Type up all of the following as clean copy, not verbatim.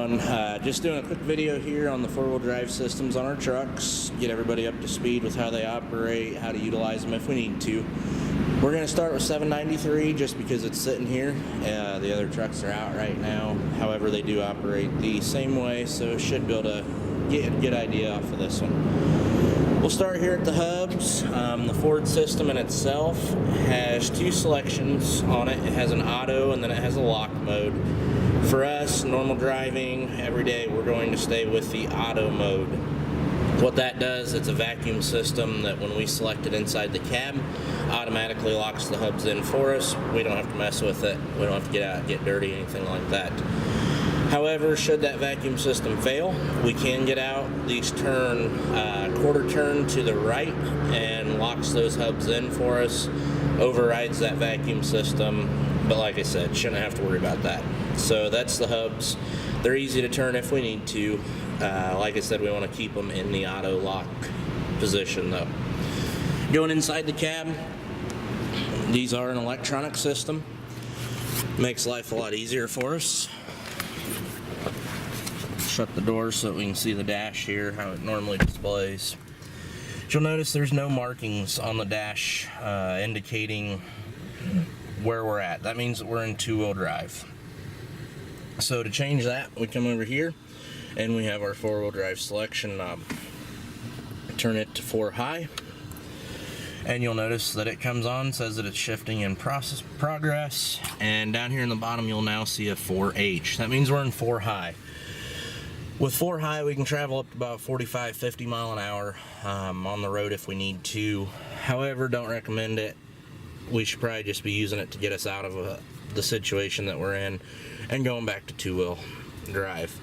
everyone? Just doing a quick video here on the four-wheel drive systems on our trucks, get everybody up to speed with how they operate, how to utilize them if we need to. We're going to start with 793 just because it's sitting here. The other trucks are out right now. However, they do operate the same way, so should be able to get a good idea off of this one. We'll start here at the hubs. The Ford system in itself has two selections on it. It has an auto and then it has a lock mode. For us, normal driving, every day, we're going to stay with the auto mode. What that does, it's a vacuum system that when we select it inside the cab, automatically locks the hubs in for us. We don't have to mess with it. We don't have to get out, get dirty, anything like that. However, should that vacuum system fail, we can get out. These turn quarter turn to the right and locks those hubs in for us, overrides that vacuum system. But like I said, shouldn't have to worry about that. So that's the hubs. They're easy to turn if we need to. Like I said, we want to keep them in the auto lock position though. Going inside the cab, these are an electronic system. Makes life a lot easier for us. Shut the door so that we can see the dash here, how it normally displays. You'll notice there's no markings on the dash indicating where we're at. That means that we're in two-wheel drive. So to change that, we come over here and we have our four-wheel drive selection knob. Turn it to 4 high and you'll notice that it comes on, says that it's shifting in progress, and down here in the bottom you'll now see a 4H. That means we're in 4 high. With 4 high, we can travel up to about 45-50 mile an hour on the road if we need to. However, don't recommend it. We should probably just be using it to get us out of the situation that we're in and going back to two-wheel drive.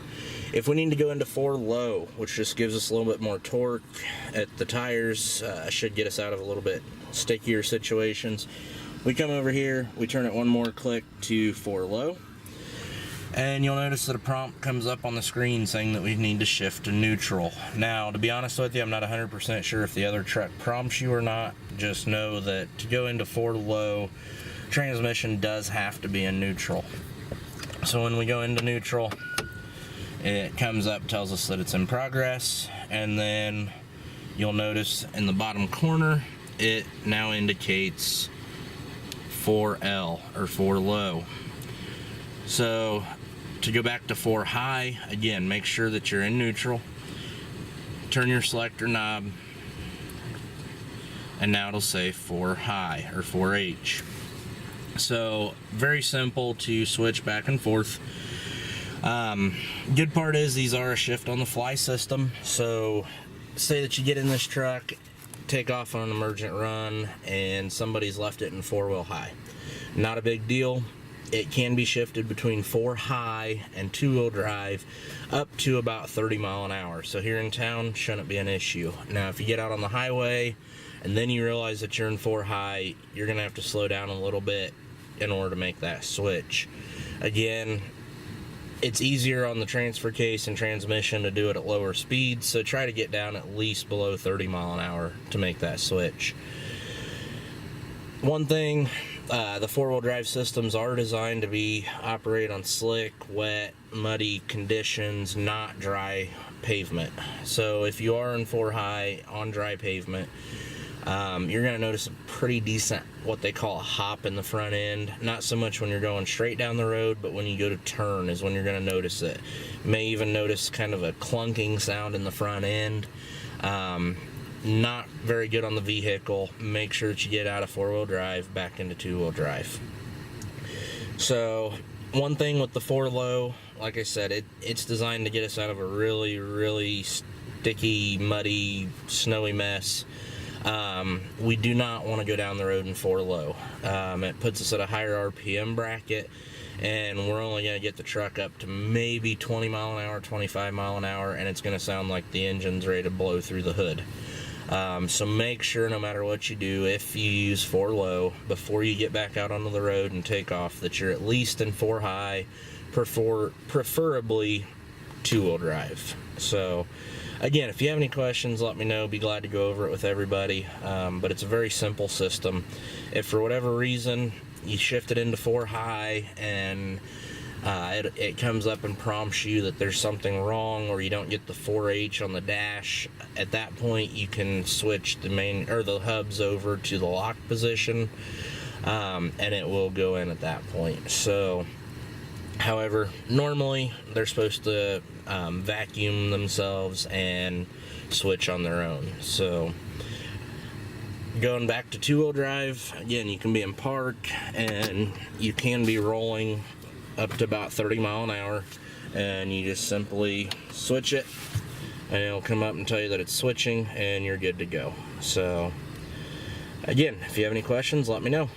If we need to go into 4 low, which just gives us a little bit more torque at the tires, should get us out of a little bit stickier situations, we come over here, we turn it one more click to 4 low, and you'll notice that a prompt comes up on the screen saying that we need to shift to neutral. Now, to be honest with you, I'm not 100% sure if the other truck prompts you or not. Just know that to go into 4 low, transmission does have to be in neutral. So when we go into neutral, it comes up, tells us that it's in progress, and then you'll notice in the bottom corner, it now indicates 4L or 4 low. So to go back to 4 high, again, make sure that you're in neutral, turn your selector knob, and now it'll say 4 high or 4H. So very simple to switch back and forth. Good part is these are a shift on the fly system. So say that you get in this truck, take off on an emergent run, and somebody's left it in 4-wheel high. Not a big deal. It can be shifted between 4 high and 2-wheel drive up to about 30 mile an hour. So here in town, shouldn't be an issue. Now, if you get out on the highway and then you realize that you're in 4 high, you're gonna have to slow down a little bit in order to make that switch. Again, it's easier on the transfer case and transmission to do it at lower speeds, so try to get down at least below 30 mile an hour to make that switch. One thing, the four-wheel drive systems are designed to operate on slick, wet, muddy conditions, not dry pavement. So if you are in 4 high on dry pavement, you're going to notice a pretty decent, what they call a hop in the front end. Not so much when you're going straight down the road, but when you go to turn is when you're going to notice it. You may even notice kind of a clunking sound in the front end. Not very good on the vehicle. Make sure that you get out of 4-wheel drive back into 2-wheel drive. So one thing with the 4 low, like I said, it's designed to get us out of a really sticky, muddy, snowy mess. We do not want to go down the road in 4 low. It puts us at a higher RPM bracket, and we're only going to get the truck up to maybe 20 mile an hour, 25 mile an hour, and it's going to sound like the engine's ready to blow through the hood. So make sure no matter what you do, if you use 4 low, before you get back out onto the road and take off, that you're at least in 4 high, preferably 2-wheel drive. So again, if you have any questions, let me know. Be glad to go over it with everybody. But it's a very simple system. If for whatever reason you shift it into 4 high and It comes up and prompts you that there's something wrong or you don't get the 4H on the dash. At that point, you can switch the main or the hubs over to the lock position, and it will go in at that point. So, however, normally they're supposed to vacuum themselves and switch on their own. So, going back to two-wheel drive, again, you can be in park and you can be rolling up to about 30 mile an hour, and you just simply switch it and it'll come up and tell you that it's switching and you're good to go. So again, if you have any questions, let me know.